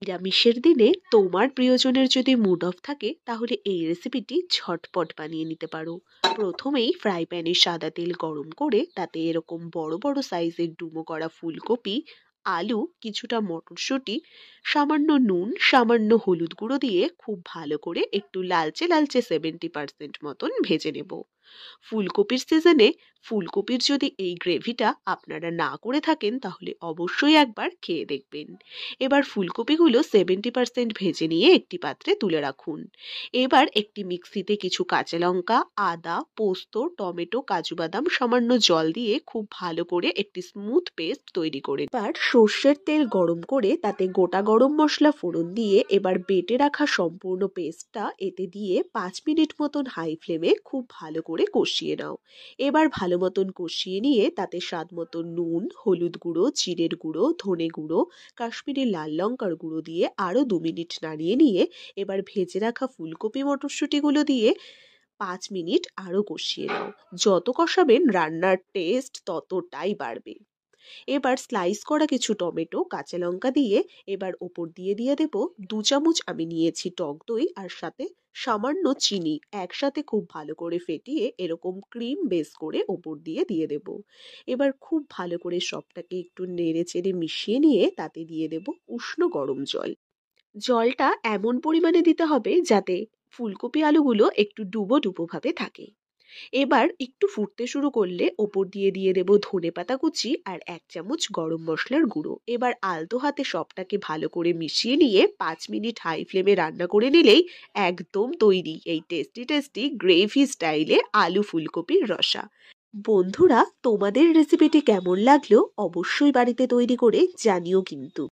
নিরামিষের দিনে তোমার প্রিয়জনের যদি মুড অফ থাকে তাহলে এই রেসিপিটি ঝটপট বানিয়ে নিতে পারো। প্রথমেই ফ্রাই প্যানে সাদা তেল গরম করে তাতে এরকম বড় বড় সাইজের ডুমো করা ফুলকপি, আলু, কিছুটা মটরশুঁটি, সামান্য নুন, সামান্য হলুদ গুঁড়ো দিয়ে খুব ভালো করে একটু লালচে লালচে 70% মতন ভেজে নেব। ফুলকপির সিজনে ফুলকপির যদি এই গ্রেভিটা আপনারা না করে থাকেন তাহলে অবশ্যই একবার খেয়ে দেখবেন। এবার ফুলকপিগুলো 70% ভেজে নিয়ে একটি পাত্রে তুলে রাখুন। এবার একটি মিক্সিতে কিছু কাঁচা লঙ্কা, আদা, পোস্ত, টমেটো, কাজু বাদাম সামান্য জল দিয়ে খুব ভালো করে একটি স্মুথ পেস্ট তৈরি করে এবার সর্ষের তেল গরম করে তাতে গোটা গরম মশলা ফোড়ন দিয়ে এবার বেটে রাখা সম্পূর্ণ পেস্টটা এতে দিয়ে 5 মিনিট মতন হাই ফ্লেমে খুব ভালো করে কষিয়ে নাও। এবার ভালো মতন কষিয়ে নিয়ে তাতে স্বাদ মতো নুন, হলুদ গুঁড়ো, জিরের গুঁড়ো, ধনে গুঁড়ো, কাশ্মীরি লাল লঙ্কার গুঁড়ো দিয়ে আরও 2 মিনিট নাড়িয়ে নিয়ে এবার ভেজে রাখা ফুলকপি মটরশুঁটিগুলো দিয়ে 5 মিনিট আরও কষিয়ে নাও। যত কষাবেন রান্নার টেস্ট ততটাই বাড়বে। এবার স্লাইস করা কিছু টমেটো, কাঁচা লঙ্কা দিয়ে এবার ওপর দিয়ে দিয়ে দেব 2 চামচ আমি নিয়েছি টক দই আর সাথে সামান্য চিনি একসাথে খুব ভালো করে ফেটিয়ে এরকম ক্রিম বেস করে ওপর দিয়ে দিয়ে দেব। এবার খুব ভালো করে সবটাকে একটু নেড়ে চেড়ে মিশিয়ে নিয়ে তাতে দিয়ে দেব উষ্ণ গরম জল। জলটা এমন পরিমাণে দিতে হবে যাতে ফুলকপি আলুগুলো একটু ডুবো ডুবো ভাবে থাকে। এবার একটু ফুটতে শুরু করলে ওপর দিয়ে দিয়ে দেব ধনেপাতা কুচি আর 1 চামচ গরম মশলার গুঁড়ো। এবার আলতো হাতে সবটাকে ভালো করে মিশিয়ে নিয়ে 5 মিনিট হাই ফ্লেমে রান্না করে নিলেই একদম তৈরি এই টেস্টি টেস্টি গ্রেভি স্টাইলে আলু ফুলকপির রসা। বন্ধুরা, তোমাদের রেসিপিটি কেমন লাগলো অবশ্যই বাড়িতে তৈরি করে জানিও কিন্তু।